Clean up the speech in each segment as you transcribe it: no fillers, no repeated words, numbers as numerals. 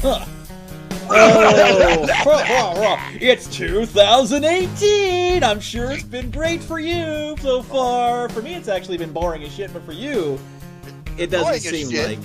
Huh. Oh, it's 2018. I'm sure it's been great for you so far. For me, it's actually been boring as shit, but for you, it doesn't seem like.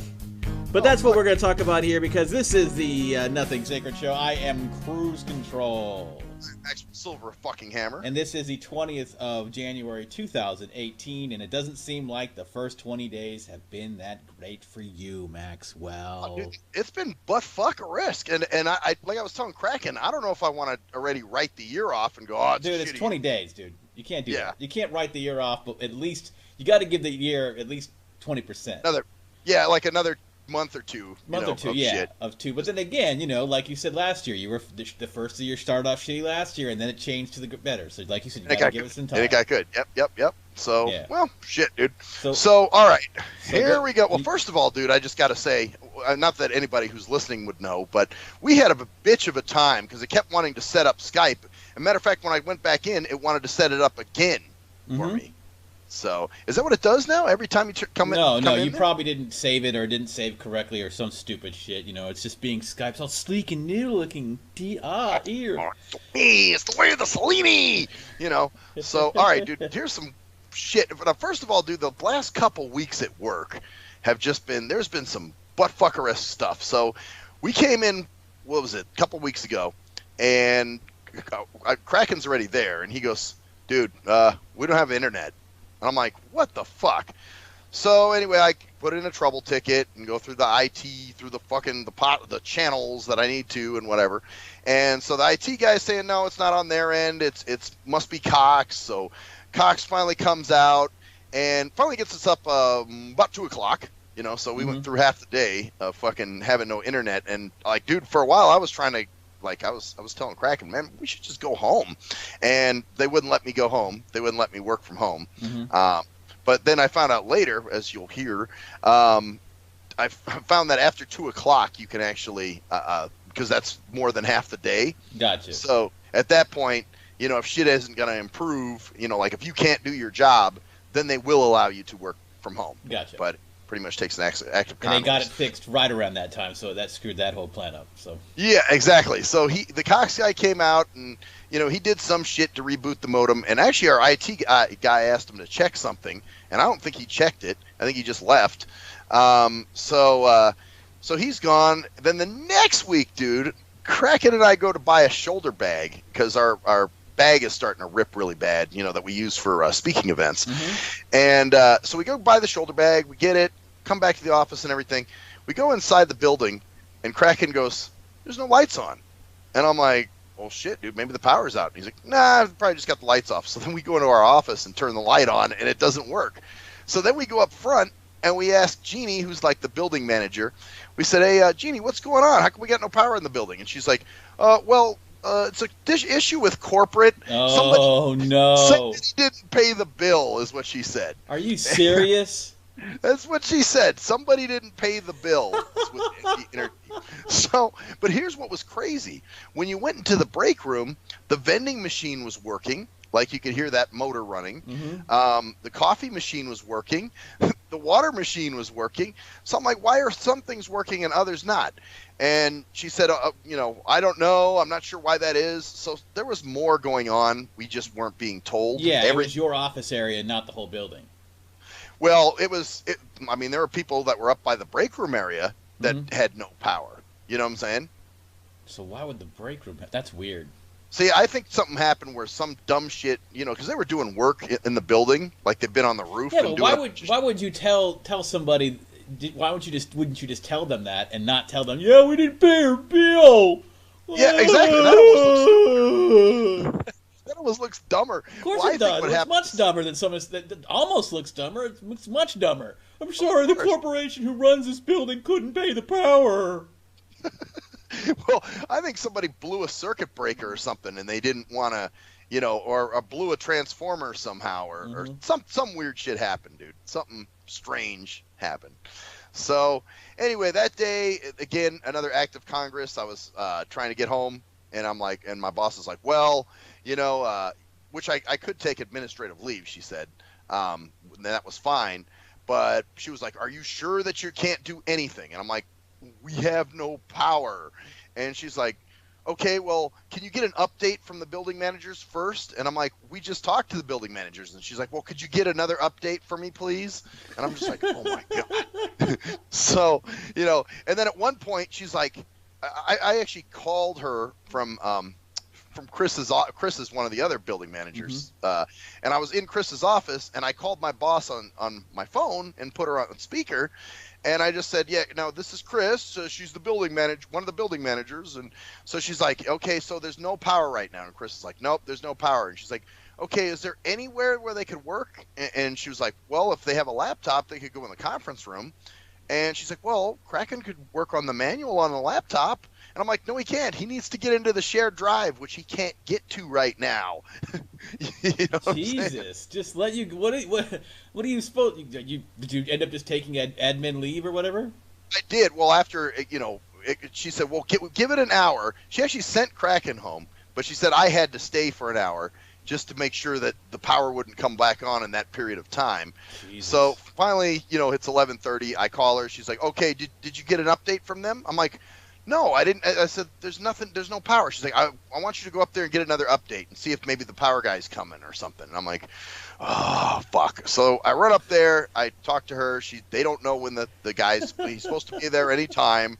But that's what we're going to talk about here, because this is the Nothing Sacred Show. I am Cruise Control. Maxwell Silver fucking hammer. And this is the 20th of January 2018, and it doesn't seem like the first 20 days have been that great for you, Maxwell. Dude, it's been butt fuck a risk. And I like I was telling Kraken, I don't know if I want to already write the year off and go, oh, dude, it's 20 days, dude. You can't do that. You can't write the year off, but at least you got to give the year at least 20%. Like another month or two. Shit. Of two. But then again, like you said last year, you were the first of the year started off shitty last year, and then it changed to the better. So like you said, you got to give it some time. And it got good. Yep. So, well, shit, dude. So all right. Here we go. Well, first of all, dude, I just got to say, not that anybody who's listening would know, but we had a bitch of a time because it kept wanting to set up Skype. As a matter of fact, when I went back in, it wanted to set it up again for me. So, is that what it does now? Every time you come in? No, you probably didn't save it or didn't save correctly or some stupid shit. It's just being Skype's all sleek and new looking. Here. It's the way of the Cellini! So, all right, dude, here's some shit. First of all, dude, the last couple weeks at work have just been, there's been some butt-fucker-esque stuff. So, we came in, what was it, a couple weeks ago, and Kraken's already there, and he goes, dude, we don't have internet. And I'm like, what the fuck? So anyway, I put in a trouble ticket and go through the IT, through the fucking the channels that I need to and whatever. And so the IT guy's saying, no, it's not on their end. It's must be Cox. So Cox finally comes out and finally gets us up about 2 o'clock. So we went through half the day of fucking having no internet. And like, dude, for a while I was trying to, like, I was telling Kraken, man, we should just go home. And they wouldn't let me go home. They wouldn't let me work from home. But then I found out later, as you'll hear, I found that after 2 o'clock you can actually, because that's more than half the day. Gotcha. So at that point, if shit isn't going to improve, like if you can't do your job, then they will allow you to work from home. Gotcha. But pretty much takes an act of Congress. And they got it fixed right around that time, so that screwed that whole plan up. So yeah, exactly. So the Cox guy came out and he did some shit to reboot the modem, and actually our IT guy asked him to check something, and I don't think he checked it. I think he just left. So he's gone. Then the next week, dude, Kraken and I go to buy a shoulder bag because our bag is starting to rip really bad, that we use for speaking events. And so we go buy the shoulder bag, we get it, come back to the office and everything. We go inside the building, and Kraken goes, there's no lights on. And I'm like, well, shit, dude, maybe the power's out. And he's like, nah, probably just got the lights off. So then we go into our office and turn the light on, and it doesn't work. So then we go up front, and we ask Jeannie, who's like the building manager, we said, hey, Jeannie, what's going on? How come we got no power in the building? And she's like, it's a issue with corporate. Oh, no. Somebody didn't pay the bill, is what she said. Are you serious? That's what she said. Somebody didn't pay the bill. So, but here's what was crazy. When you went into the break room, the vending machine was working. Like you could hear that motor running. The coffee machine was working. The water machine was working. So I'm like, why are some things working and others not? And she said, I don't know. I'm not sure why that is. So there was more going on. We just weren't being told. Yeah, it was your office area, not the whole building. Well, there were people that were up by the break room area that had no power. You know what I'm saying? So why would the break room have? That's weird. See, I think something happened where some dumb shit, because they were doing work in the building, like they've been on the roof. Yeah, but why would you tell somebody? Wouldn't you just tell them that and not tell them? Yeah, we didn't pay our bill. Yeah, exactly. That almost looks dumber. Of course it does. It's much dumber than some. That almost looks dumber. It's much dumber. I'm sorry, the corporation who runs this building couldn't pay the power. Well, I think somebody blew a circuit breaker or something, and they didn't want to, or blew a transformer somehow, or some weird shit happened, dude. Something strange happened. So, anyway, that day, again, another act of Congress. I was trying to get home, and I'm like, and my boss is like, well, which I could take administrative leave, she said. That was fine. But she was like, are you sure that you can't do anything? And I'm like, we have no power. And she's like, okay, well, can you get an update from the building managers first? And I'm like, we just talked to the building managers. And she's like, well, could you get another update for me, please? And I'm just like, oh my God. So, and then at one point she's like, I actually called her from Chris is one of the other building managers. And I was in Chris's office, and I called my boss on my phone and put her on speaker. And I just said, yeah, no, this is Chris. She's the building manager, one of the building managers. And so she's like, okay, so there's no power right now. And Chris is like, nope, there's no power. And she's like, okay, is there anywhere where they could work? And she was like, well, if they have a laptop, they could go in the conference room. And she's like, well, Kraken could work on the manual on the laptop. And I'm like, no, he can't. He needs to get into the shared drive, which he can't get to right now. Jesus, just let you. What are you supposed? Did you end up just taking admin leave or whatever? I did. Well, after she said, well, give it an hour. She actually sent Kraken home, but she said I had to stay for an hour just to make sure that the power wouldn't come back on in that period of time. Jesus. So finally, it's 11:30. I call her. She's like, okay, did you get an update from them? I'm like, no, I didn't. I said, there's no power. She's like, I want you to go up there and get another update and see if maybe the power guy's coming or something. And I'm like, oh, fuck. So I run up there. I talk to her. They don't know when the guy's, he's supposed to be there anytime,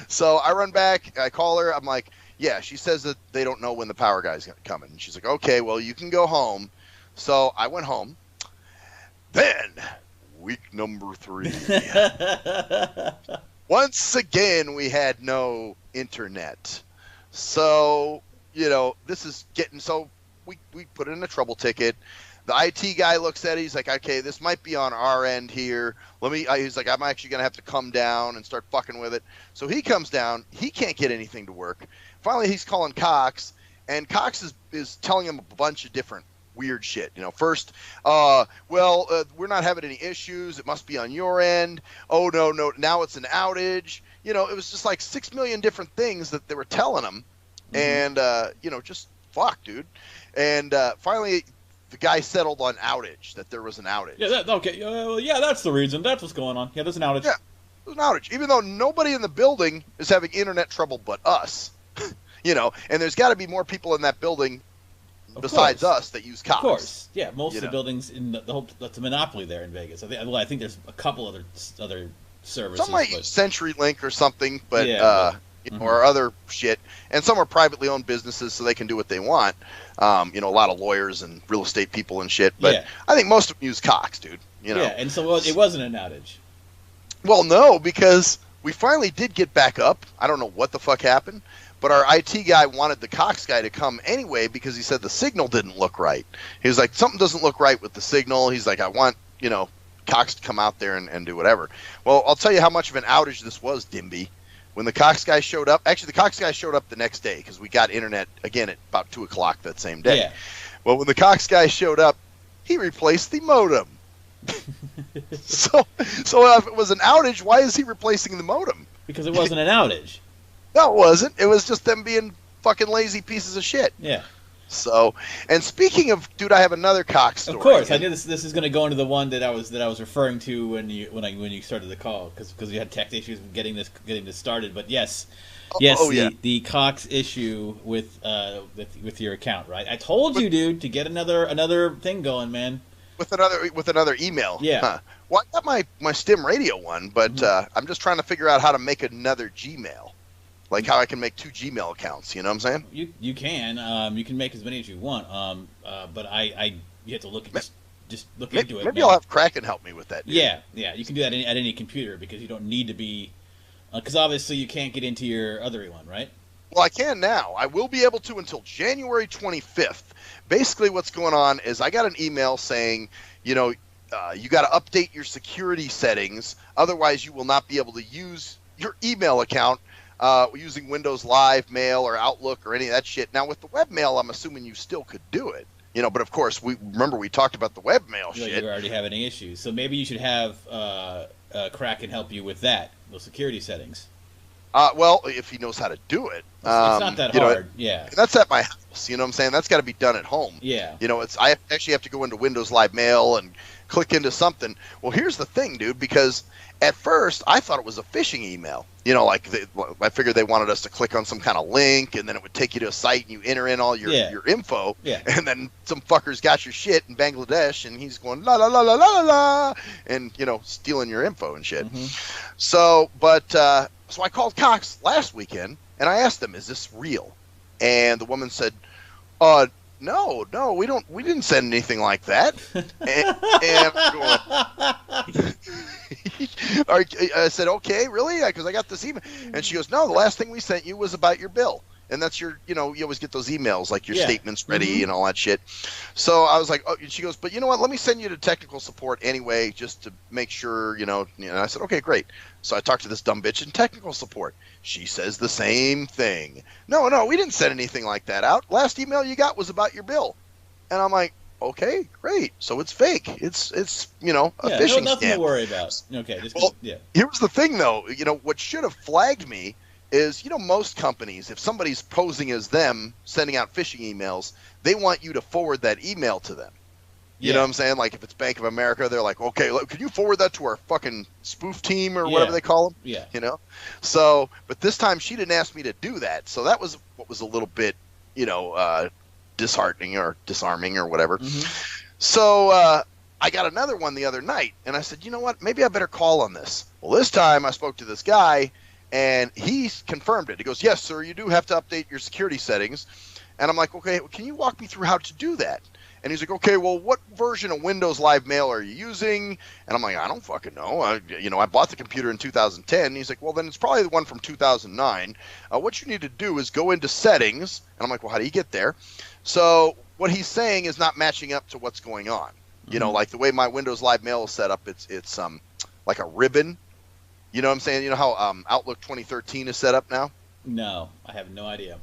So I run back. I call her. I'm like, yeah, she says that they don't know when the power guy's coming. And she's like, okay, well, you can go home. So I went home. Then, week number 3. Once again, we had no internet. So, this is getting, so we put in a trouble ticket. The IT guy looks at it. He's like, okay, this might be on our end here. He's like, I'm actually going to have to come down and start fucking with it. So he comes down. He can't get anything to work. Finally, he's calling Cox, and Cox is telling him a bunch of different weird shit. First, we're not having any issues. It must be on your end. Oh, no, now it's an outage. It was just like 6 million different things that they were telling him. And, just fuck, dude. And finally, the guy settled on outage, that there was an outage. Yeah, okay. Yeah, that's the reason. That's what's going on. Yeah, there's an outage. Yeah, there's an outage. Even though nobody in the building is having internet trouble but us. And there's got to be more people in that building besides us that use Cox. Of course, yeah. Most of the buildings in the whole, that's a monopoly there in Vegas. I think there's a couple other services. Some might use CenturyLink or something, but or other shit. And some are privately owned businesses, so they can do what they want. A lot of lawyers and real estate people and shit. But I think most of them use Cox, dude. Yeah, and so it wasn't an outage. Well, no, because we finally did get back up. I don't know what the fuck happened. But our IT guy wanted the Cox guy to come anyway because he said the signal didn't look right. He was like, something doesn't look right with the signal. He's like, I want, Cox to come out there and do whatever. Well, I'll tell you how much of an outage this was, Dimby. When the Cox guy showed up, actually the Cox guy showed up the next day because we got internet again at about 2 o'clock that same day. Yeah. Well, when the Cox guy showed up, he replaced the modem. So if it was an outage, why is he replacing the modem? Because it wasn't an outage. No, it wasn't. It was just them being fucking lazy pieces of shit. Yeah. So, and speaking of, dude, I have another Cox story. Of course, I knew this is going to go into the one that I was referring to when you started the call because you had tech issues with getting this started. But yes, the Cox issue with your account, right? I told you, dude, to get another thing going, man. With another email. Yeah. Huh. Well, I got my Stim Radio one, but I'm just trying to figure out how to make another Gmail. Like how I can make 2 Gmail accounts, you know what I'm saying? You can. You can make as many as you want. But you have to look at just look into it. Maybe I'll have Kraken help me with that. Dude. Yeah. You can do that at any computer because you don't need to be, because obviously you can't get into your other one, right? Well, I can now. I will be able to until January 25th. Basically, what's going on is I got an email saying, you got to update your security settings, otherwise you will not be able to use your email account. Using Windows Live Mail or Outlook or any of that shit. Now, with the webmail, I'm assuming you still could do it. But of course, we talked about the webmail shit. You're already having issues. So maybe you should have Kraken help you with those security settings. Well, if he knows how to do it. It's not that hard, yeah. That's at my house, you know what I'm saying? That's got to be done at home. Yeah. I actually have to go into Windows Live Mail and click into something. Well, here's the thing, dude, because at first I thought it was a phishing email. You know, like I figured they wanted us to click on some kind of link, and then it would take you to a site, and you enter in all your info, and then some fuckers got your shit in Bangladesh, and he's going la la la la la la la, and you know, stealing your info and shit. So, so I called Cox last weekend, and I asked them, "Is this real?" And the woman said, No, we didn't send anything like that. And I'm going, I said, okay, really? Because I got this email. And she goes, no, the last thing we sent you was about your bill. And that's your, you know, you always get those emails, like your statements ready and all that shit. So I was like, oh, and she goes, but you know what? Let me send you to technical support anyway, just to make sure, you know. And I said, okay, great. So I talked to this dumb bitch in technical support. She says the same thing. No, we didn't send anything like that out. Last email you got was about your bill. And I'm like, okay, great. So it's fake. It's you know, a phishing nothing scam. to worry about. Okay, here's the thing, though. You know, what should have flagged me is, you know, most companies, if somebody's posing as them, sending out phishing emails, they want you to forward that email to them. You know what I'm saying? Like, if it's Bank of America, they're like, okay, look, can you forward that to our fucking spoof team or whatever they call them? Yeah. You know? So, but this time she didn't ask me to do that. So that was what was a little bit, you know, disheartening or disarming or whatever. So I got another one the other night, and I said, you know what? Maybe I better call on this. Well, this time I spoke to this guy, and he confirmed it. He goes, yes, sir, you do have to update your security settings. And I'm like, okay, can you walk me through how to do that? And he's like, okay, well, what version of Windows Live Mail are you using? And I'm like, I don't fucking know. I bought the computer in 2010. And he's like, well, then it's probably the one from 2009. What you need to do is go into settings. And I'm like, well, how do you get there? So what he's saying is not matching up to what's going on. You know, like the way my Windows Live Mail is set up, it's like a ribbon. You know what I'm saying? You know how Outlook 2013 is set up now? No, I have no idea.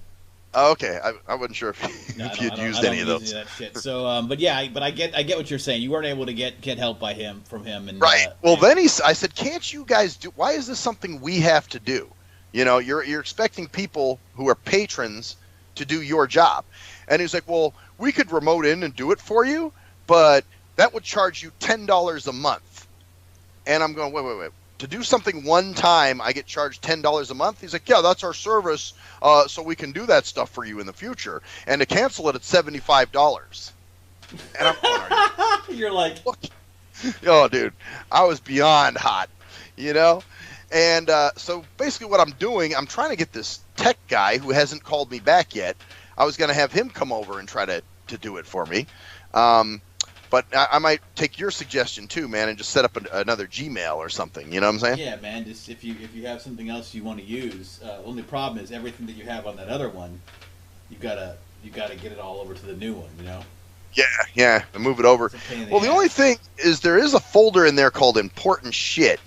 Oh, okay, I wasn't sure if you'd used any of those. That shit. So, but I get what you're saying. You weren't able to get help from him, and right. Well, then I said, can't you guys do? Why is this something we have to do? You know, you're expecting people who are patrons to do your job, and he's like, well, we could remote in and do it for you, but that would charge you $10 a month. And I'm going, wait. To do something one time, I get charged $10 a month? He's like, yeah, that's our service, so we can do that stuff for you in the future. And to cancel it, it's $75. And I'm going, you're like, oh, dude, I was beyond hot, you know? And so basically what I'm doing, I'm trying to get this tech guy who hasn't called me back yet. I was going to have him come over and try to do it for me. But I might take your suggestion too, man, and just set up another Gmail or something. You know what I'm saying? Yeah, man. Just if you have something else you want to use, only problem is everything that you have on that other one, you gotta get it all over to the new one. You know? Yeah, and move it over. Well, the only thing is there is a folder in there called important shit,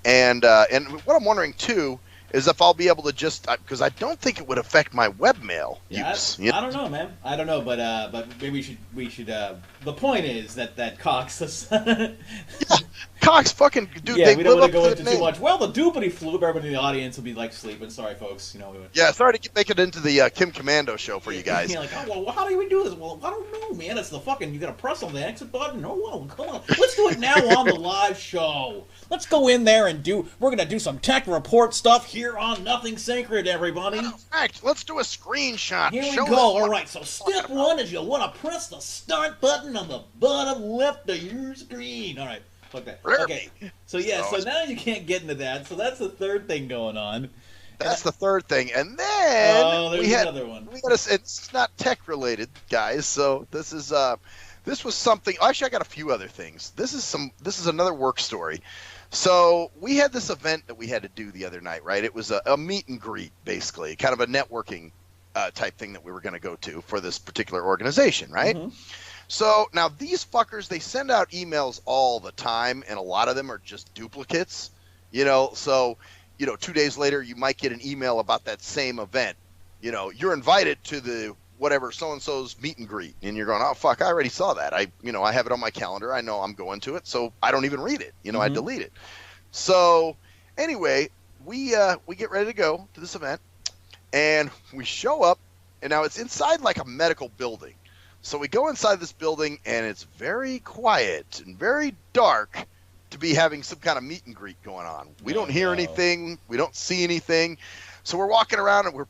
and what I'm wondering too is if I'll be able to just, because I don't think it would affect my webmail use. I don't know, man. I don't know, but maybe we should. The point is that Cox. Cox fucking dude. Yeah, they we don't want to live go up to into the too name. much. Well, the doopity flew. Everybody in the audience will be like sleeping. Sorry, folks. You know. Yeah, sorry to make it into the Kim Commando show for you guys. Yeah, like, oh, well, how do we do this? Well, I don't know, man. It's the fucking. You got to press on the exit button. Oh, well, come on. Let's do it now on the live show. Let's go in there and we're gonna do some tech report stuff here on Nothing Sacred, everybody. In fact, let's do a screenshot. Here we go. All right. So step one is you'll want to press the start button on the bottom left of your screen. All right. Okay. So yeah. So now you can't get into that. So that's the third thing going on. That's the third thing, and then there's another one. It's not tech related, guys. So this is this was something. Actually, I got a few other things. This is another work story. So we had this event that we had to do the other night, right? It was a meet and greet, basically, kind of a networking type thing that we were going to go to for this particular organization, right? Mm-hmm. So now these fuckers, they send out emails all the time, and a lot of them are just duplicates, you know? So, 2 days later, you might get an email about that same event. You know, you're invited to the whatever so-and-so's meet and greet, and you're going, oh, fuck, I already saw that. I have it on my calendar. I know I'm going to it, so I don't even read it. Mm-hmm. I delete it. So anyway, we get ready to go to this event, and we show up, and now it's inside like a medical building. So we go inside this building, and it's very quiet and very dark to be having some kind of meet and greet going on. We don't hear anything. We don't see anything. So we're walking around, and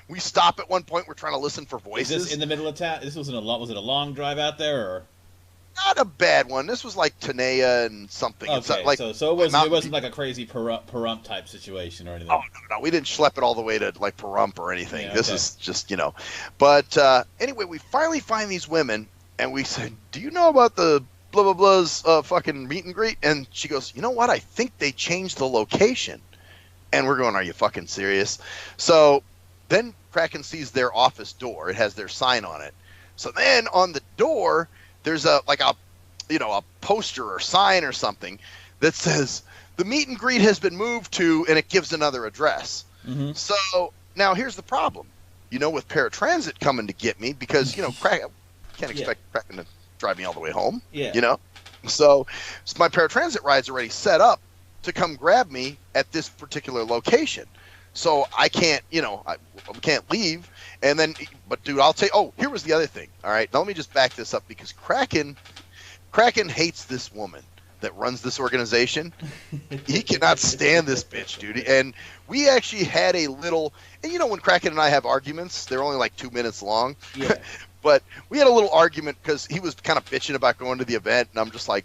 we stop at one point. We're trying to listen for voices. Is this in the middle of town? This was it a long drive out there, or? Not a bad one. This was like Tenaya and something. Okay, like, so it wasn't like a crazy Pahrump type situation or anything. Oh, no. We didn't schlep it all the way to like Pahrump or anything. Yeah, This is just, But anyway, we finally find these women, and we said, do you know about the blah, blah, blah's fucking meet and greet? And she goes, you know what? I think they changed the location. And we're going, are you fucking serious? So then Kraken sees their office door. It has their sign on it. So then on the door, there's a poster or sign or something that says the meet and greet has been moved to, and it gives another address. Mm-hmm. So now here's the problem. With paratransit coming to get me, because, Kraken, can't expect Kraken to drive me all the way home. Yeah. So my paratransit ride's already set up to come grab me at this particular location. So I can't, I can't leave. And then, but dude, I'll tell you, here was the other thing. All right. Now let me just back this up, because Kraken hates this woman that runs this organization. He cannot stand this bitch, dude. And we actually had a little, and when Kraken and I have arguments, they're only like 2 minutes long. Yeah. But we had a little argument because he was kind of bitching about going to the event. And I'm just like,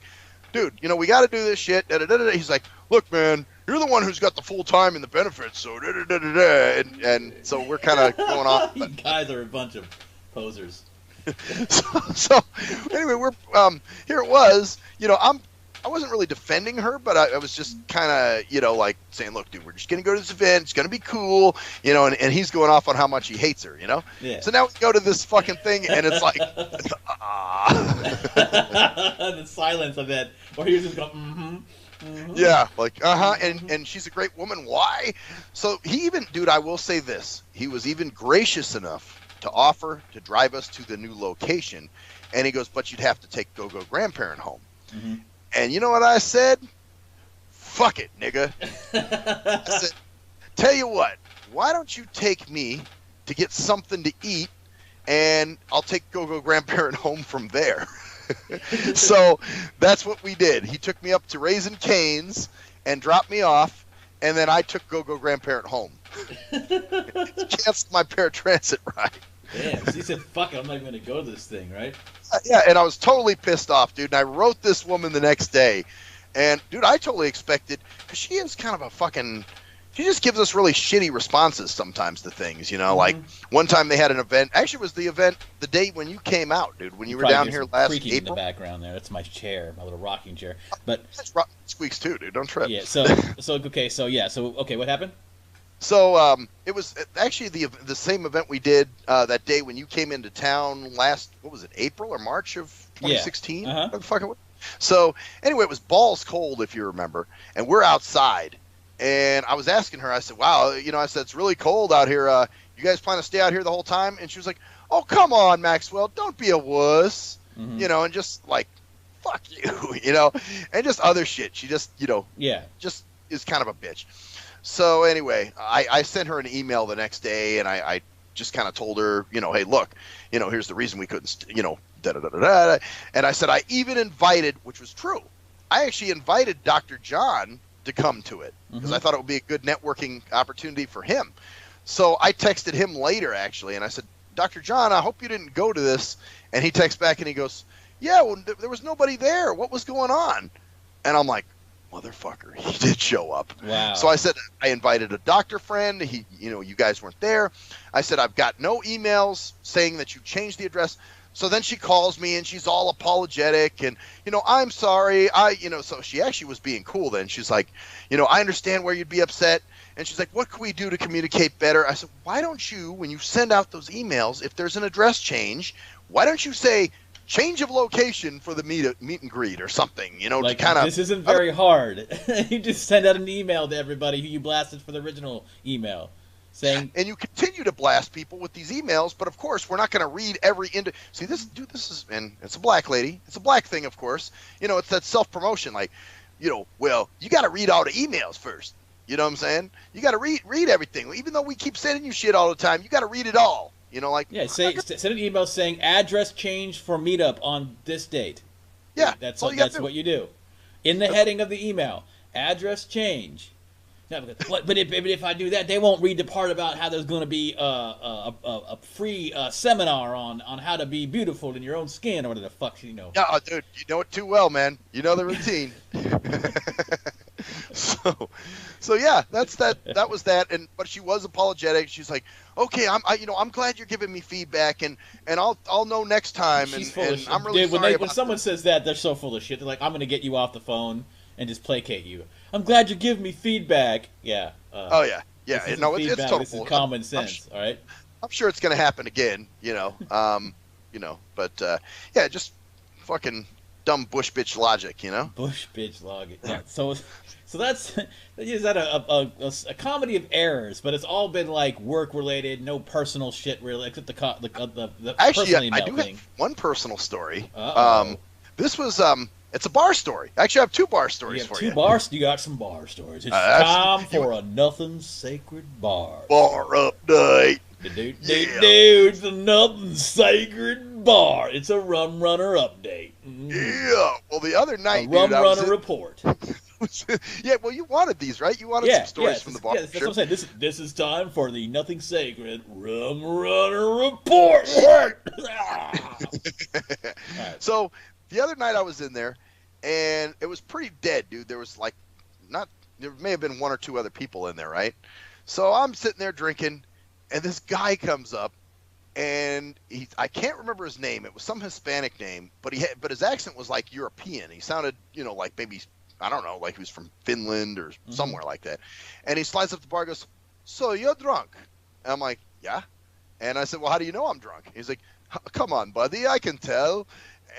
dude, we got to do this shit. Da, da, da, da. He's like, look, man, you're the one who's got the full time and the benefits. So, da, da, da, da, da. And so we're kind of going on. You guys are a bunch of posers. so anyway, we're here. It was, I wasn't really defending her, but I was just kind of, like saying, look, dude, we're just gonna go to this event. It's gonna be cool, and he's going off on how much he hates her, Yeah. So now we go to this fucking thing, and it's like, the silence of it, or he was just going, Mm-hmm. Yeah, like, and she's a great woman. Why? So he even, dude, I will say this. He was even gracious enough to offer to drive us to the new location. And he goes, but you'd have to take Go-Go grandparent home. Mm-hmm. And you know what I said? Fuck it, nigga. I said, tell you what, why don't you take me to get something to eat, and I'll take Go-Go grandparent home from there. So that's what we did. He took me up to Raising Cane's and dropped me off, and then I took Go-Go grandparent home. Canceled my paratransit ride. Damn, so he said, fuck it, I'm not even going to go to this thing, right? Yeah, and I was totally pissed off, dude. And I wrote this woman the next day. And, dude, I totally expected, because she is kind of a fucking, she just gives us really shitty responses sometimes to things, Mm-hmm. Like, one time they had an event, actually it was the event the day when you came out, dude, when you were down here last April. In the background there, that's my chair, my little rocking chair. But squeaks too, dude, don't trip. Yeah, so what happened? So it was actually the same event we did that day when you came into town last, what was it, April or March of 2016? Yeah. Uh-huh. So anyway, it was balls cold, if you remember, and we're outside. And I was asking her, I said, wow, I said, it's really cold out here. You guys plan to stay out here the whole time? And she was like, oh, come on, Maxwell, don't be a wuss. Mm-hmm. And just like, fuck you, and just other shit. She just, just is kind of a bitch. So anyway, I sent her an email the next day, and I just kind of told her, hey, look, here's the reason we couldn't, da-da-da-da-da. And I said, I even invited, which was true, I actually invited Dr. John to come to it, because I thought it would be a good networking opportunity for him. So I texted him later, actually, and I said, Dr. John, I hope you didn't go to this. And he texts back, and he goes, yeah, well, there was nobody there. What was going on? And I'm like, motherfucker, he did show up. Wow. So I said, I invited a doctor friend. He, you guys weren't there. I said, I've got no emails saying that you changed the address. So then she calls me, and she's all apologetic, and, I'm sorry. So she actually was being cool then. She's like, I understand where you'd be upset. And she's like, what can we do to communicate better? I said, why don't you, when you send out those emails, if there's an address change, why don't you say change of location for the meet and greet or something, like, to kind of. This isn't very hard. You just send out an email to everybody who you blasted for the original email. Saying, and you continue to blast people with these emails, but of course we're not going to read every see this, dude, this is, and it's a black lady, it's a black thing, of course, it's that self-promotion, like, well, you got to read all the emails first, you know what I'm saying? You got to read everything, even though we keep sending you shit all the time, you got to read it all, You know, like send an email saying address change for meetup on this date. Yeah, that's what you do. In the heading of the email, address change. No, but if I do that, they won't read the part about how there's going to be a free seminar on how to be beautiful in your own skin or whatever the fuck, you know. Yeah, dude, you know it too well, man. You know the routine. So yeah, that was that. But she was apologetic. She's like, okay, I'm glad you're giving me feedback, and I'll know next time. And I'm really sorry when someone says that, they're so full of shit. They're like, I'm going to get you off the phone and just placate you. I'm glad you give me feedback. Yeah. Oh yeah. It's total. This is common sense. All right. I'm sure it's going to happen again. But yeah, just fucking dumb bush bitch logic. Bush bitch logic. Yeah. So that's is that a comedy of errors, but it's all been like work related, no personal shit really, except the actually I do have one personal story. This was it's a bar story. Actually, I have two bar stories for you. You got some bar stories. It's time for a nothing sacred bar. Bar update. Dude, it's a nothing sacred bar. It's a rum runner update. Yeah. Well, the other night, rum runner report. Yeah. Well, you wanted these, right? You wanted some stories from the bar. Yeah, that's what I'm saying. This is time for the nothing sacred rum runner report. Right. So the other night I was in there, and it was pretty dead, dude. There was there may have been one or two other people in there, right? So I'm sitting there drinking, and this guy comes up, and I can't remember his name. It was some Hispanic name, but his accent was like European. He sounded, like maybe, I don't know, like he was from Finland or somewhere like that. And he slides up the bar and goes, "So you're drunk?" And I'm like, "Yeah." And I said, "Well, how do you know I'm drunk?" He's like, "Come on, buddy, I can tell."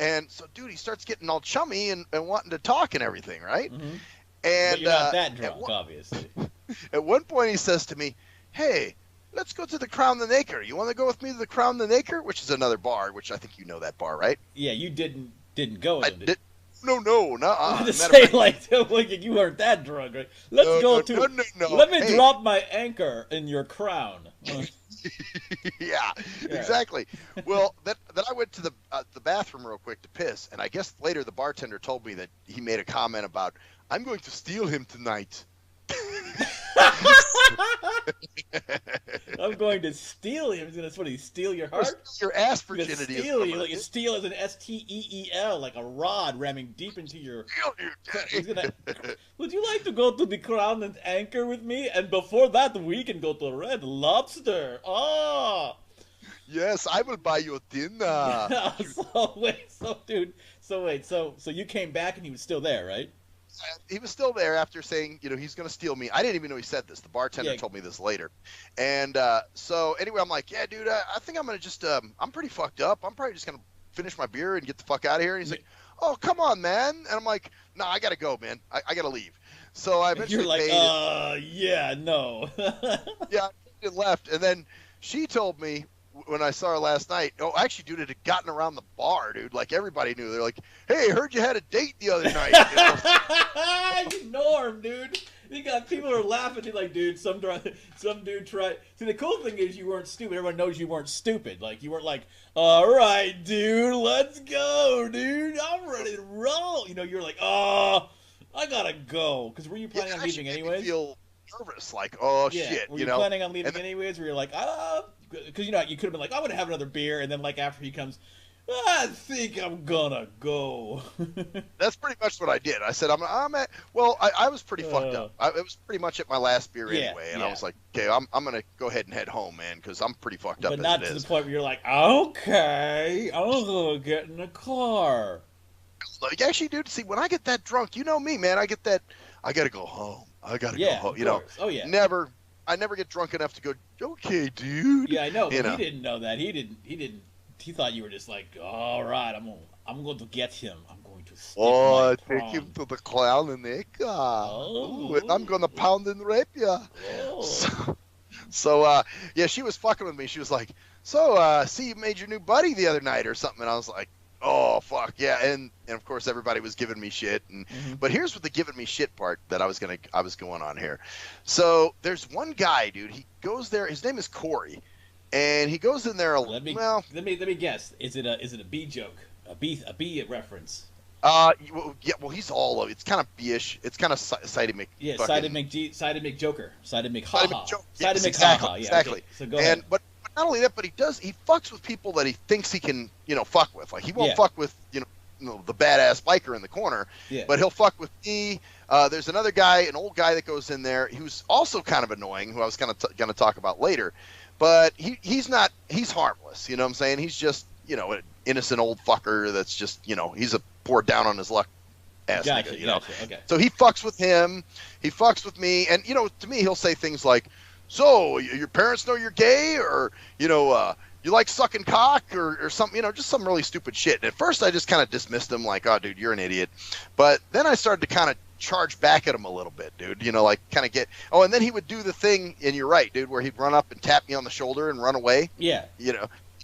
And so, dude, he starts getting all chummy and wanting to talk and everything, right? Mm-hmm. And but you're not that drunk, obviously. At one point, he says to me, "Hey, let's go to the Crown the Acre. You want to go with me to the Crown the Acre?" Which is another bar, which I think you know that bar, right? Yeah, you didn't go with him, No, nuh-uh. Say like you weren't that drunk, right? Let's go to. No. Let me drop my anchor in your crown. Yeah, exactly. Well, then I went to the bathroom real quick to piss, and I guess later the bartender told me that he made a comment about, "I'm going to steal him tonight." I'm going to steal him. He's going to steal your heart? Your ass virginity. Steal you. Like a steal as an STEEL, like a rod ramming deep into your. Would you like to go to the Crown and Anchor with me? And before that, we can go to Red Lobster. Oh. Yes, I will buy you dinner. So you came back and he was still there, right? He was still there after saying, he's going to steal me. I didn't even know he said this. The bartender told me this later. And so anyway, I'm like, "Yeah, dude, I think I'm going to just, I'm pretty fucked up. I'm probably just going to finish my beer and get the fuck out of here." And he's like, "Oh, come on, man." And I'm like, "No, I got to go, man. I got to leave." So I eventually You're like, yeah, no. Yeah, I left. And then she told me, when I saw her last night, actually, dude, it had gotten around the bar, dude. Like, everybody knew. They're like, "Hey, heard you had a date the other night." You Norm, dude. You got people who are laughing. They're like, "Dude, some dude tried." See, the cool thing is you weren't stupid. Everyone knows you weren't stupid. Like, you weren't like, "All right, dude, let's go, dude. I'm ready to roll." You're like, "Oh, I gotta go." Because were you planning on leaving anyways? I feel nervous, like, "Oh shit." Were you planning on leaving anyways? Where you're like, because you could have been like, "I'm gonna have another beer," and then like after he comes, "I think I'm gonna go." That's pretty much what I did. I said, I'm at. Well, I was pretty fucked up. It was pretty much at my last beer anyway, and I was like, "Okay, I'm gonna go ahead and head home, man, because I'm pretty fucked up." But not to the point where you're like, "Okay, I'm gonna get in the car." Like, actually, dude, see, when I get that drunk, you know me, man. I get that. I gotta go home. I gotta go home. Oh yeah. I never get drunk enough to go, "Okay, dude." Yeah, I know. But he didn't know that. He didn't. He thought you were just like, "All right, I'm going to get him. I'm going to stick my take him to the Clown and Acre. I'm going to pound and rape you." Oh. So she was fucking with me. She was like, "So, see, you made your new buddy the other night or something." And I was like, "Oh, fuck, yeah." And of course, everybody was giving me shit. But here's what the giving me shit part that I was going on here. So there's one guy, dude. He goes there. His name is Corey. and he goes in there. Let me guess. Is it a B joke? A B reference? Well, he's all of it. It's kind of B-ish. It's kind of Sidey Mc. Yeah, Sidey McJoker. Sidey McHaha. Yes, exactly. Yeah, exactly. Okay. So go ahead. But not only that, but he fucks with people that he thinks he can, fuck with. Like he won't fuck with, the badass biker in the corner. Yeah. But he'll fuck with me. There's another guy, an old guy that goes in there who's also kind of annoying, who I was going to talk about later. But he's harmless. You know what I'm saying? He's just, an innocent old fucker that's just, he's a poor down on his luck ass nigga, Gotcha. Okay. So he fucks with him, he fucks with me, and to me he'll say things like, "So your parents know you're gay, or you like sucking cock, or something, just some really stupid shit." And at first I just kind of dismissed him, like, "Oh, dude, you're an idiot," but then I started to kind of charge back at him a little bit, dude. Like kind of get. Oh, and then he would do the thing, and you're right, dude, where he'd run up and tap me on the shoulder and run away. Yeah.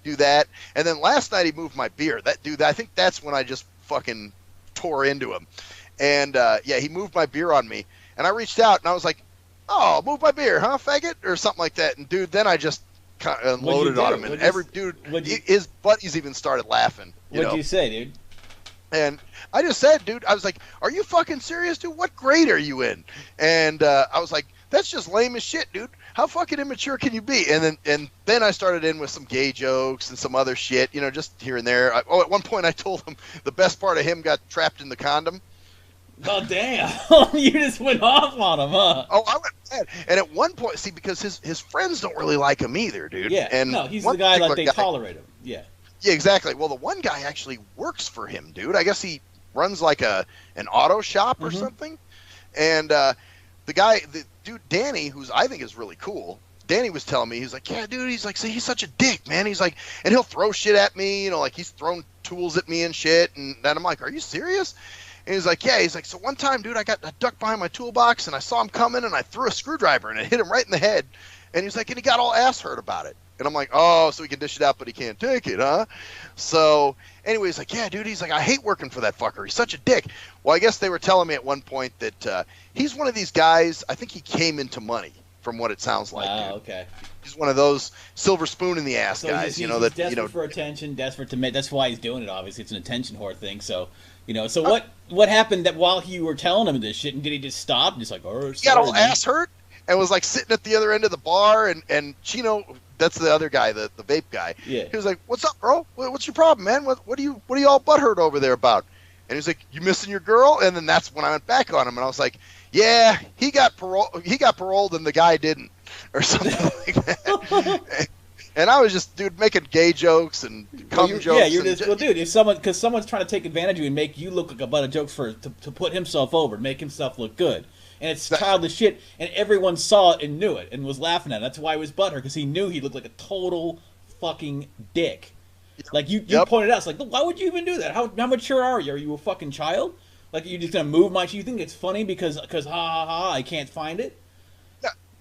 Do that, and then last night he moved my beer. I think that's when I just fucking tore into him, and he moved my beer on me, and I reached out and I was like, "Oh, move my beer, huh, faggot?" or something like that. And dude, then I just kind of unloaded on him, and his buddies even started laughing. What'd you say, dude? And I just said, dude, I was like, "Are you fucking serious, dude? What grade are you in?" And I was like, "That's just lame as shit, dude. How fucking immature can you be?" And then I started in with some gay jokes and some other shit, just here and there. At one point I told him the best part of him got trapped in the condom. Oh, damn. You just went off on him, huh? Oh, I went bad. And at one point, see, because his friends don't really like him either, dude. Yeah, and no, he's the guy like they tolerate him. Yeah. Yeah, exactly. Well, the one guy actually works for him, dude. I guess he runs like an auto shop or something. And the dude Danny, who's I think is really cool. Danny was telling me, he's like, "Yeah, dude," he's like, "See, he's such a dick, man." He's like, and he'll throw shit at me, like he's thrown tools at me and shit. And then I'm like, "Are you serious?" And he's like, "Yeah." He's like, "So one time, dude, I ducked behind my toolbox and I saw him coming and I threw a screwdriver and it hit him right in the head." And he's like, and he got all ass hurt about it. And I'm like, "Oh, so he can dish it out, but he can't take it, huh?" So anyway, he's like, "Yeah, dude," he's like, "I hate working for that fucker. He's such a dick." Well, I guess they were telling me at one point that he's one of these guys, I think he came into money, from what it sounds like. Oh, okay. He's one of those silver spoon in the ass guys, he's that desperate for attention, desperate to make. That's why he's doing it. Obviously, it's an attention whore thing. So, So what happened that while you were telling him this shit, and did he just stop and just like, "Oh, he got all ass hurt and was like sitting at the other end of the bar, and Chino, that's the other guy, the vape guy. Yeah. He was like, "What's up, bro? What's your problem, man? What are you all butthurt over there about?" And he was like, "You missing your girl?" And then that's when I went back on him, and I was like, "Yeah, he got paroled, and the guy didn't," or something like that. And I was just, dude, making gay jokes and jokes. Yeah, you're just, dude, if someone's trying to take advantage of you and make you look like a butt of jokes to put himself over, to make himself look good. And it's childish shit, and everyone saw it and knew it and was laughing at it. That's why he was butthurt, because he knew he looked like a total fucking dick. Yep. Like, you pointed out, it's like, why would you even do that? How mature are you? Are you a fucking child? Like, you're just going to move you think it's funny because ha ha ha, I can't find it?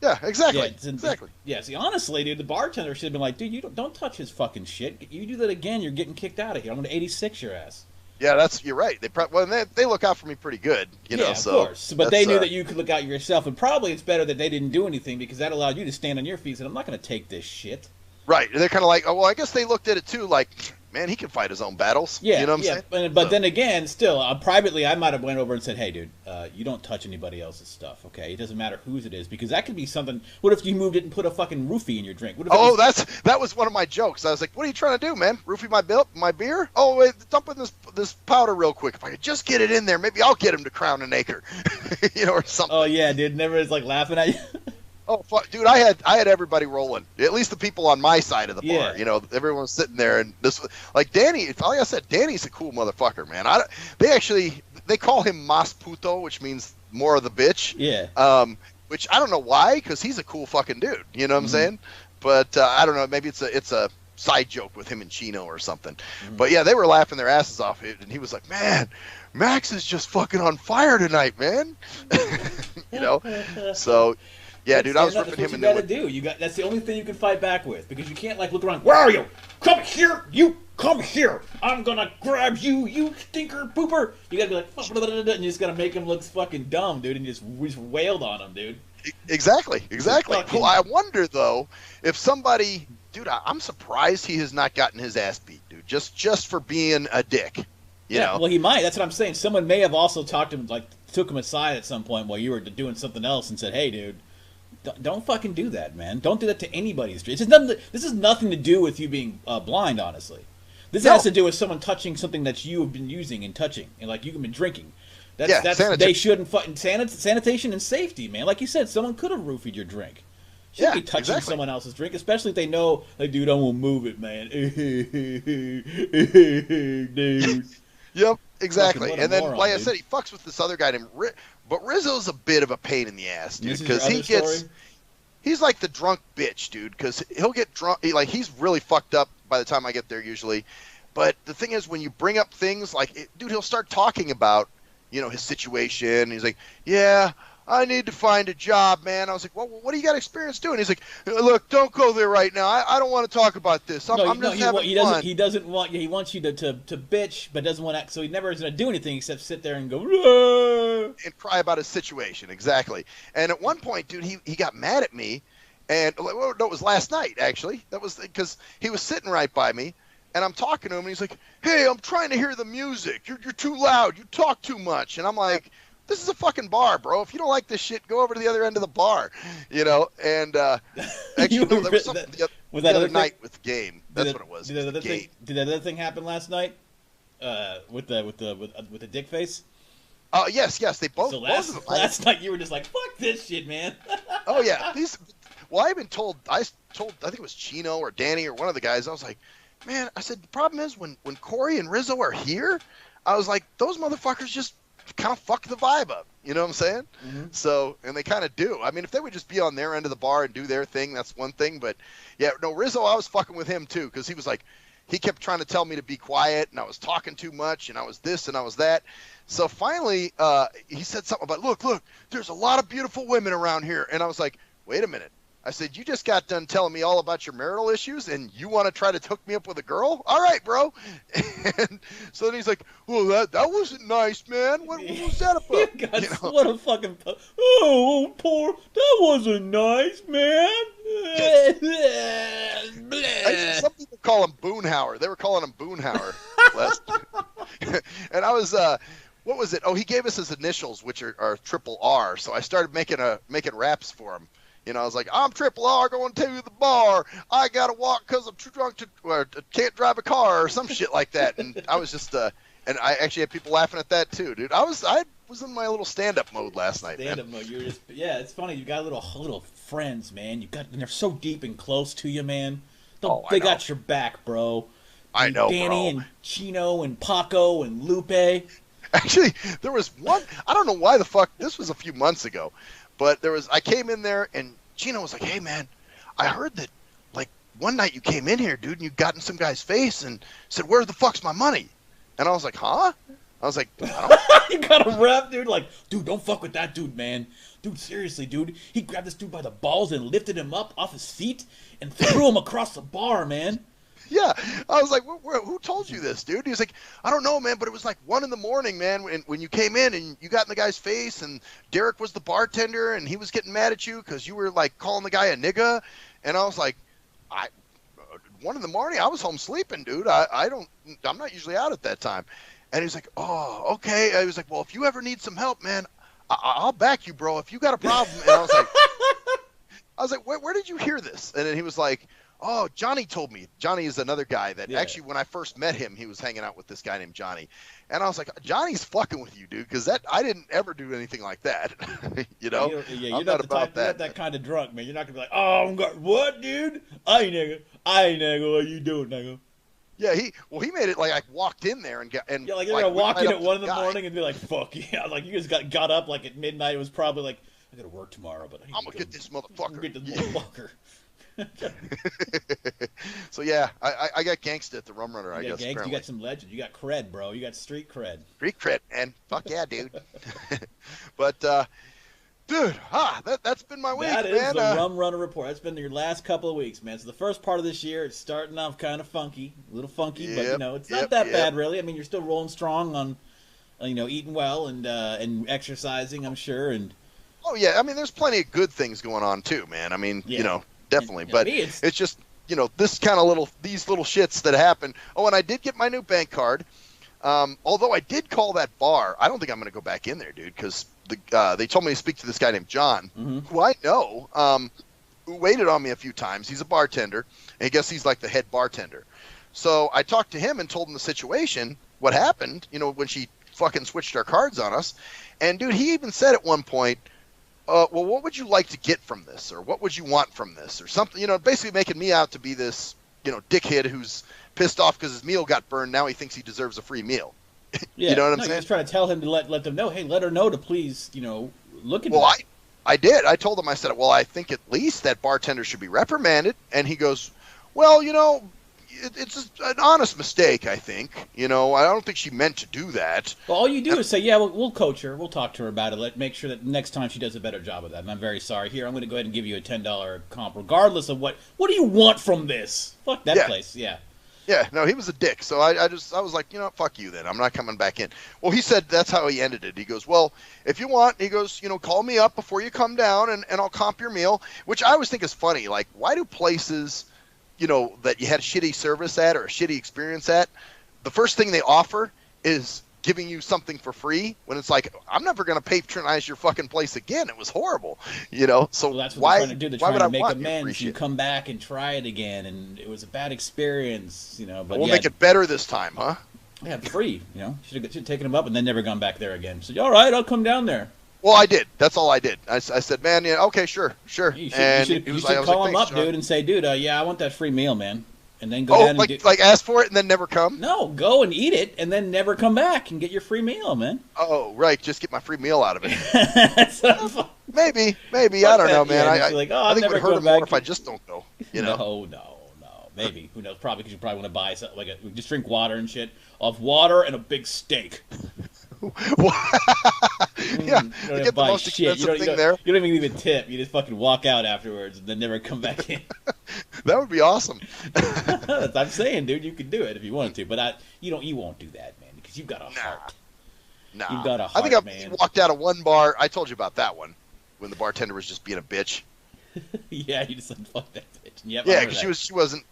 Yeah, exactly. Exactly. Yeah, see, honestly, dude, the bartender should have been like, "Dude, you don't touch his fucking shit. You do that again, you're getting kicked out of here. I'm going to 86 your ass." Yeah, you're right. They look out for me pretty good, Yeah, of course. But they knew that you could look out yourself, and probably it's better that they didn't do anything, because that allowed you to stand on your feet and say, "I'm not going to take this shit." Right. They're kind of like, "Oh, well, I guess they looked at it too, like, man, he can fight his own battles." Yeah, you know what I'm saying? But then again, still, privately, I might have went over and said, "Hey, dude, you don't touch anybody else's stuff, okay? It doesn't matter whose it is, because that could be something." What if you moved it and put a fucking roofie in your drink? That was one of my jokes. I was like, "What are you trying to do, man? Roofie my beer? Oh, wait, dump in this powder real quick. If I could just get it in there, maybe I'll get him to crown an acre," or something. Oh yeah, dude, never is like laughing at you. Oh fuck, dude! I had everybody rolling. At least the people on my side of the bar. Yeah. Everyone was sitting there, and this, like, Danny. Like I said, Danny's a cool motherfucker, man. They call him Mas Puto, which means more of the bitch. Yeah. Which I don't know why, because he's a cool fucking dude. You know what I'm saying? But I don't know. Maybe it's a side joke with him and Chino or something. But yeah, they were laughing their asses off, and he was like, "Man, Max is just fucking on fire tonight, man." So. Yeah, dude, I was ripping him in there. That's the only thing you can fight back with, because you can't like look around. "Where are you? Come here! You come here! I'm gonna grab you, you stinker pooper!" You gotta be like, and you just gotta make him look fucking dumb, dude, and you just wailed on him, dude. Exactly. Well, I wonder though if somebody dude, I'm surprised he has not gotten his ass beat, dude. Just for being a dick. You know? Well, he might. That's what I'm saying. Someone may have also talked to him, like, took him aside at some point while you were doing something else and said, hey, dude, don't fucking do that, man. Don't do that to anybody. This is nothing to do with you being blind, honestly. This has to do with someone touching something that you have been using and touching, and like you've been drinking. They shouldn't fucking sanitation and safety, man. Like you said, someone could have roofied your drink. Shouldn't be touching someone else's drink, especially if they know, like, dude, I won't move it, man. Dude. Yep, exactly. And then, like I said, he fucks with this other guy named but Rizzo's a bit of a pain in the ass, dude, because he's like the drunk bitch, dude, because he'll get drunk. He's really fucked up by the time I get there usually. But the thing is, when you bring up things like, dude, he'll start talking about, you know, his situation. He's like, yeah, I need to find a job, man. I was like, well, what do you got experience doing? He's like, look, don't go there right now. I don't want to talk about this. I'm just having fun. He doesn't want. He wants you to bitch, but doesn't want to. So he never is going to do anything except sit there and go and cry about his situation. Exactly. And at one point, dude, he got mad at me, and no, it was last night actually. That was because he was sitting right by me, and I'm talking to him, and he's like, hey, I'm trying to hear the music. You're too loud. You talk too much. And I'm like, this is a fucking bar, bro. If you don't like this shit, go over to the other end of the bar, you know. And actually, no, there was something the other night with the game. That's what it was. Did that other thing happen last night? With the dick face. Yes. They both. So last night you were just like, fuck this shit, man. Oh yeah. Well, I think it was Chino or Danny or one of the guys. I was like, man, I said the problem is when Corey and Rizzo are here, I was like, those motherfuckers just kind of fuck the vibe up, you know what I'm saying? Mm-hmm. So, and they kind of do. I mean, if they would just be on their end of the bar and do their thing, that's one thing. But yeah, no, Rizzo, I was fucking with him too, because he was like, he kept trying to tell me to be quiet, and I was talking too much, and I was this and I was that. So finally, he said something about, look, there's a lot of beautiful women around here, and I was like, wait a minute. I said, you just got done telling me all about your marital issues, and you want to try to hook me up with a girl? All right, bro. And so then he's like, well, that wasn't nice, man. What was that about? You know? What a fucking... Oh, poor... That wasn't nice, man. Some people call him Boonhauer. They were calling him Boonhauer last time. And I was... what was it? Oh, he gave us his initials, which are triple R. So I started making raps for him. You know, I was like, I'm Triple R going to the bar. I got to walk because I'm too drunk or can't drive a car or some shit like that. And I was just, and I actually had people laughing at that too, dude. I was in my little stand-up mode last night, Stand-up mode. You're just, yeah, it's funny. You got little friends, man. And they're so deep and close to you, man. They got your back, bro. I know, Danny bro. And Chino and Paco and Lupe. Actually, there was one, I don't know why the fuck, this was a few months ago. But I came in there, and Chino was like, hey, man, I heard that, like, one night you came in here, dude, and you got in some guy's face and said, where the fuck's my money? And I was like, huh? I was like, I don't... You got a rap, dude? Like, dude, don't fuck with that dude, man. Dude, seriously, dude. He grabbed this dude by the balls and lifted him up off his feet and threw him across the bar, man. Yeah, I was like, who told you this, dude? He was like, I don't know, man, but it was like 1 a.m, man, when you came in and you got in the guy's face, and Derek was the bartender, and he was getting mad at you because you were like calling the guy a nigga, and I was like, 1 a.m, I was home sleeping, dude. I'm not usually out at that time, and he was like, oh, okay. I was like, well, if you ever need some help, man, I'll back you, bro. If you got a problem, and I was like, where did you hear this? And then he was like, oh, Johnny told me. Johnny is another guy that actually, when I first met him, he was hanging out with this guy named Johnny. And I was like, Johnny's fucking with you, dude, because I didn't ever do anything like that. You know? You're not about that. You're not that kind of drunk, man. You're not going to be like, oh, what, dude? I ain't nigga. What you doing, nigga? Yeah, he made it like I walked in there and yeah, like you're gonna walk in at 1 a.m. and be like, fuck yeah. Like you just got up like at midnight. It was probably like, I got to work tomorrow, but I'm going to get this motherfucker. Get this motherfucker. So yeah, I got gangsta at the Rum Runner. I guess you got some legend. You got cred, bro. You got street cred. Street cred, man. Fuck yeah, dude. But dude, that's been my week. That is the Rum Runner report. That's been your last couple of weeks, man. So the first part of this year, it's starting off kind of funky, a little funky, but you know it's not that bad really. I mean, you're still rolling strong on, eating well and exercising, I'm sure. And oh yeah, I mean, there's plenty of good things going on too, man. I mean, definitely. But it's just this kind of these little shits that happen. Oh, and I did get my new bank card. Although I did call that bar. I don't think I'm going to go back in there, dude, because they told me to speak to this guy named John, who I know, who waited on me a few times. He's a bartender, and I guess he's like the head bartender. So I talked to him and told him the situation, what happened, when she fucking switched our cards on us. And, dude, he even said at one point, well, what would you like to get from this? Or what would you want from this? Or something, basically making me out to be this, dickhead who's pissed off because his meal got burned. Now he thinks he deserves a free meal. Yeah, you know what I'm saying? You're just trying to tell him to let them know, hey, let her know to please, look into Well, that. I did. I told him, I said, well, I think at least that bartender should be reprimanded. And he goes, well, it's just an honest mistake, I think. I don't think she meant to do that. Well, all you do is say, yeah, we'll coach her. We'll talk to her about it. Make sure that next time she does a better job of that. And I'm very sorry. Here, I'm going to go ahead and give you a $10 comp, regardless of what do you want from this? Fuck that place. Yeah. Yeah, no, he was a dick. So I was like, fuck you then. I'm not coming back in. Well, he said that's how he ended it. He goes, well, if you want, he goes, call me up before you come down and I'll comp your meal, which I always think is funny. Like, why do places, that you had shitty service at or a shitty experience at, the first thing they offer is giving you something for free when it's like, I'm never going to patronize your fucking place again. It was horrible, So that's what why, they're trying to do. They're trying to make amends. You come back and try it again, and it was a bad experience, But we'll make it better this time, huh? Yeah, free, Should have taken him up and then never gone back there again. So, all right, I'll come down there. Well, I did. That's all I did. I said, man, yeah, okay, sure. You should call him up, dude, and say, dude, yeah, I want that free meal, man. And then go down and like ask for it and then never come? No, go and eat it and then never come back and get your free meal, man. Oh, right. Just get my free meal out of it. Maybe. I don't know, man. I think it would hurt him more if I just don't go. No. Maybe. Who knows? Probably because you probably want to buy something, just drink water and shit. Off water and a big steak. Yeah, you get the most expensive thing there. You don't even leave a tip. You just fucking walk out afterwards and then never come back in. That would be awesome. I'm saying, dude, you could do it if you wanted to, but you won't do that, man, because you've got a heart. Nah. You've got a heart, I think I walked out of one bar. I told you about that one when the bartender was just being a bitch. Yeah, you just said fuck that bitch. Yep, yeah, because she wasn't,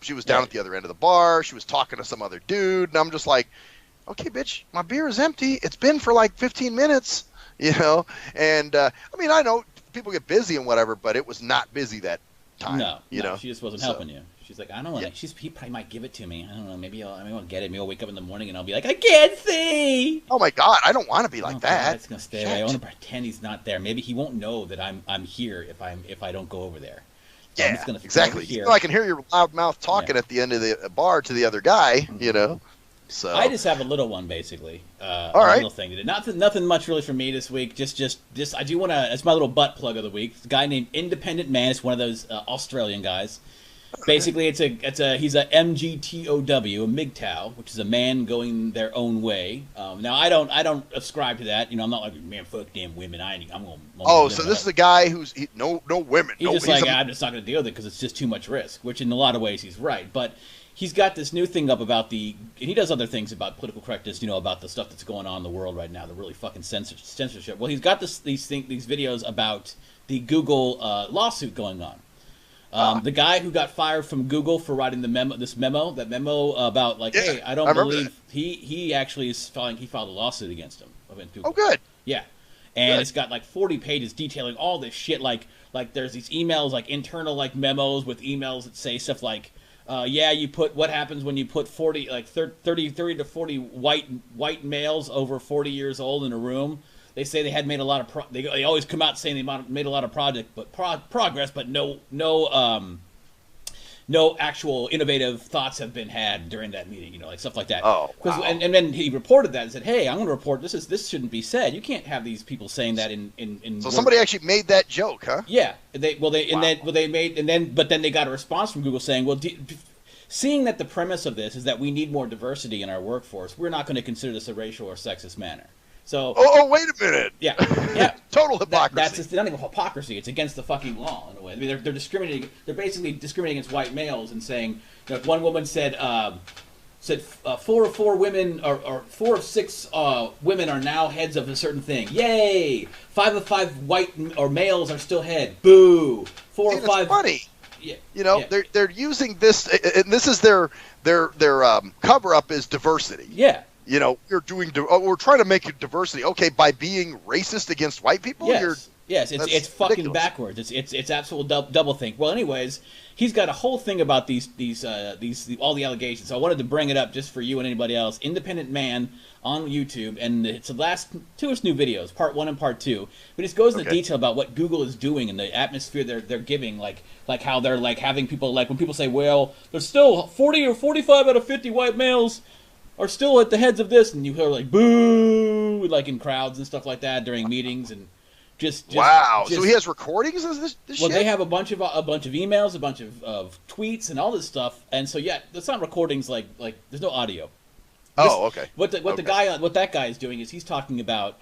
she was down at the other end of the bar. She was talking to some other dude, and I'm just like, okay, bitch, my beer is empty. It's been for like 15 minutes, And I mean, I know people get busy and whatever, but it was not busy that time. No, she just wasn't helping you. She's like, I don't want to. He probably might give it to me. I don't know. Maybe I'll get it. Maybe I'll wake up in the morning and I'll be like, I can't see. Oh my god, I don't want to be like that. It's gonna stay away. I want to pretend he's not there. Maybe he won't know that I'm here if I don't go over there. So yeah, exactly. I can hear your loud mouth talking at the end of the bar to the other guy. So I just have a little one, basically. All right. Little thing to do. Nothing much really for me this week. Just I do want to. It's my little butt plug of the week. It's a guy named Independent Man. It's one of those Australian guys. Basically, he's a MGTOW, a MGTOW, which is a man going their own way. Now I don't ascribe to that. I'm not like, man, fuck damn women. I'm going. Oh, so this is a guy who's no women. He's just like, I'm just not going to deal with it because it's just too much risk. Which in a lot of ways he's right, but. He's got this new thing up about and he does other things about political correctness, about the stuff that's going on in the world right now, the really fucking censorship. Well, he's got these videos about the Google lawsuit going on. The guy who got fired from Google for writing that memo about hey, I don't believe he actually is filing. He filed a lawsuit against him. Oh, good. Yeah, and it's got like 40 pages detailing all this shit. Like there's these emails, like internal memos with emails that say stuff like. You put what happens when you put 30 to 40 white males over 40 years old in a room. They say they had made a lot of they always come out saying they made a lot of progress, but no actual innovative thoughts have been had during that meeting, like stuff like that. Oh, wow. And then he reported that and said, "Hey, I'm going to report this shouldn't be said. You can't have these people saying that in." So somebody actually made that joke, huh? Yeah. But then they got a response from Google saying, "Well, seeing that the premise of this is that we need more diversity in our workforce, we're not going to consider this a racial or sexist manner." So. Oh, wait a minute. Yeah. Total hypocrisy. That's just not even hypocrisy. It's against the fucking law in a way. I mean, they're discriminating. They're basically discriminating against white males and saying, one woman said 4 of 4 women or 4 of 6 women are now heads of a certain thing. Yay! 5 of 5 white or males are still head. Boo! 4 of 5. Funny. You know, they're using this, and this is their cover up is diversity. Yeah. You know, we're trying to make it diversity. Okay, by being racist against white people. Yes, it's fucking ridiculous. Backwards. It's absolute double think. Well, anyways, he's got a whole thing about these all the allegations. So I wanted to bring it up just for you and anybody else. Independent Man on YouTube, and it's the last two-ish new videos, part 1 and part 2. But it goes into detail about what Google is doing and the atmosphere they're giving, like how they're like having people, like when people say, well, there's still 40 or 45 out of 50 white males are still at the heads of this, and you hear like boo, like in crowds and stuff like that during meetings, and wow. So he has recordings of this well, shit? they have a bunch of emails, a bunch of tweets, and all this stuff, and so that's not recordings like there's no audio. Okay. What that guy is doing is he's talking about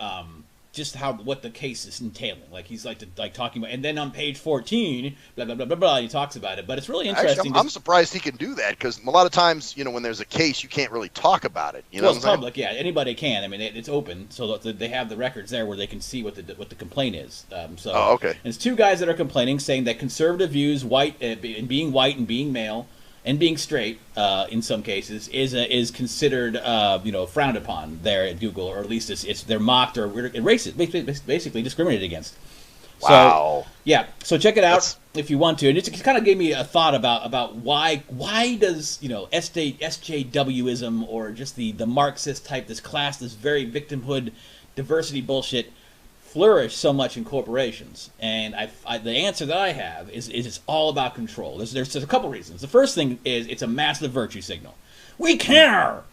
just what the case is entailing. Like he's talking about, and then on page 14, blah blah blah blah blah, he talks about it. But it's really interesting. Actually, I'm surprised he can do that, because a lot of times, you know, when there's a case, you can't really talk about it. You know, it's public. Yeah, anybody can. I mean, it's open, so that they have the records there where they can see what the complaint is. Okay. And it's two guys that are complaining, saying that conservative views, being white and being male and being straight, in some cases, is considered frowned upon there at Google, or at least they're mocked or racist, basically discriminated against. Wow. So check it out if you want to, and it kind of gave me a thought about why does SJWism, or just the Marxist type, this very victimhood diversity bullshit, flourish so much in corporations. And the answer that I have is it's all about control. There's a couple reasons. The first thing is it's a massive virtue signal. We care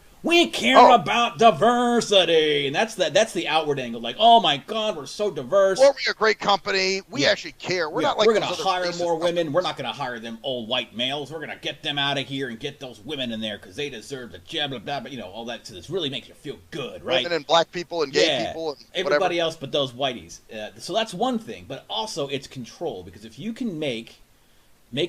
about diversity, and that's the outward angle. Like, oh my God, we're so diverse. We're a great company. We actually care. We're not like we're going to hire more women. We're not going to hire them old white males. We're going to get them out of here and get those women in there because they deserve the job. Blah, blah, blah, all that. So this really makes you feel good, right? Women and black people and gay people and everybody else but those whiteys. So that's one thing, but also it's control, because if you can make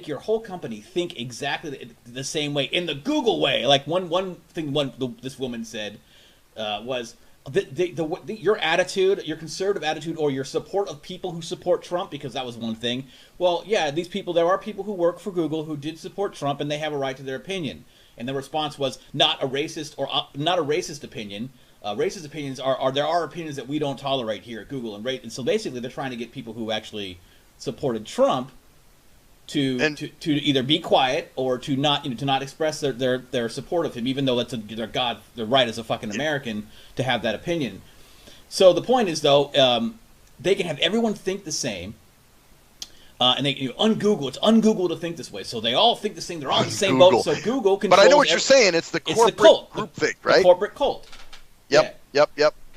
your whole company think exactly the same way, in the Google way. Like one thing this woman said was your attitude, your conservative attitude, or your support of people who support Trump, because that was one thing. Well, yeah, there are people who work for Google who did support Trump, and they have a right to their opinion. And the response was not a racist opinion. Racist opinions there are opinions that we don't tolerate here at Google, and so basically they're trying to get people who actually supported Trump to either be quiet or to not express their support of him, even though that's their right as a fucking American to have that opinion. So the point is, though, they can have everyone think the same, and they un-Google. It's un-Google to think this way, so they all think the same. They're all in the same boat. So Google controls. But I know what you're saying. It's the corporate group thing, right? The corporate cult. Yep.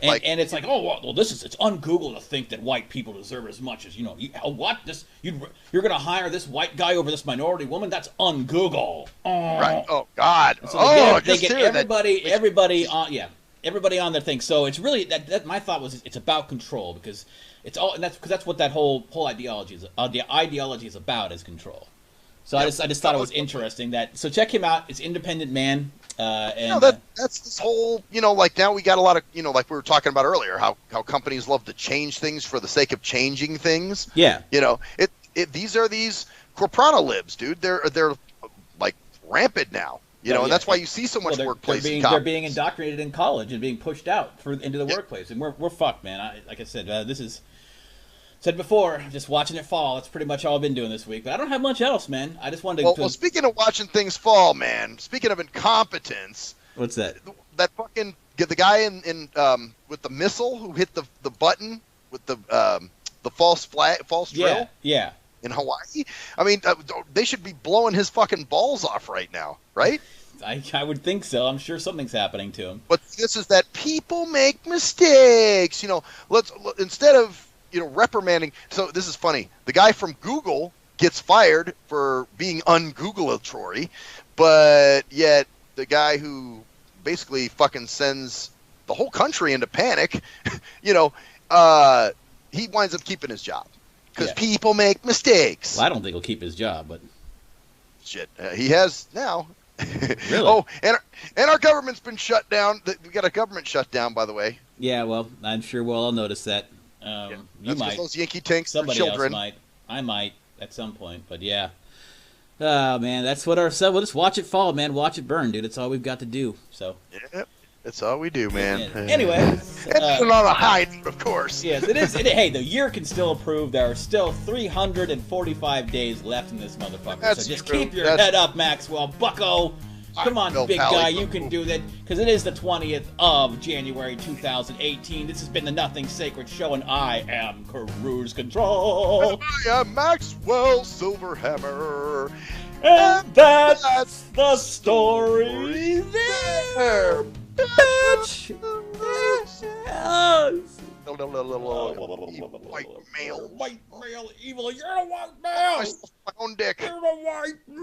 And it's like, it's un-Google to think that white people deserve as much as you're going to hire this white guy over this minority woman? That's un-Google. Right. Oh God. So they get everybody on their thing. So it's really that my thought was it's about control, because it's all, and that's what that whole ideology is. The ideology is about, is control. So I just thought it was interesting so check him out. It's Independent Man. That's this whole, like now we got a lot of, like we were talking about earlier, how companies love to change things for the sake of changing things. Yeah. These are these corporata libs, dude. They're like rampant now, and that's why you see so much workplace. They're being indoctrinated in college and being pushed out into the workplace, and we're fucked, man. Like I said, this is. Said before, just watching it fall. That's pretty much all I've been doing this week. But I don't have much else, man. I just wanted to... Well, speaking of watching things fall, man, speaking of incompetence... What's that? That fucking... The guy in with the missile who hit the button with the false drill? Yeah. In Hawaii? I mean, they should be blowing his fucking balls off right now, right? I would think so. I'm sure something's happening to him. But this is that people make mistakes. Let's instead of... reprimanding. So this is funny. The guy from Google gets fired for being un-Googleatory, but yet the guy who basically fucking sends the whole country into panic, he winds up keeping his job because people make mistakes. Well, I don't think he'll keep his job, but shit, he has now. Really? Oh, and our government's been shut down. We got a government shutdown, by the way. Yeah, well, I'm sure we'll all notice that. You might. Those Yankee tanks. Somebody children. else might. I might at some point, but yeah. Oh man, that's what our son. We'll just watch it fall, man. Watch it burn, dude. It's all we've got to do. So. Yep. That's all we do, man. Anyway, it's not a hide, of course. Yes, it is. Hey, the year can still improve. There are still 345 days left in this motherfucker. So just keep your head up, Maxwell. Bucko. Come on, big guy. You can do that. Because it is the 20th of January 2018. This has been the Nothing Sacred Show, and I am Cruise Control. And I am Maxwell Silverhammer. And that's the story there. Bitch! White male. White male evil. You're a white male. My own dick. You're a white male.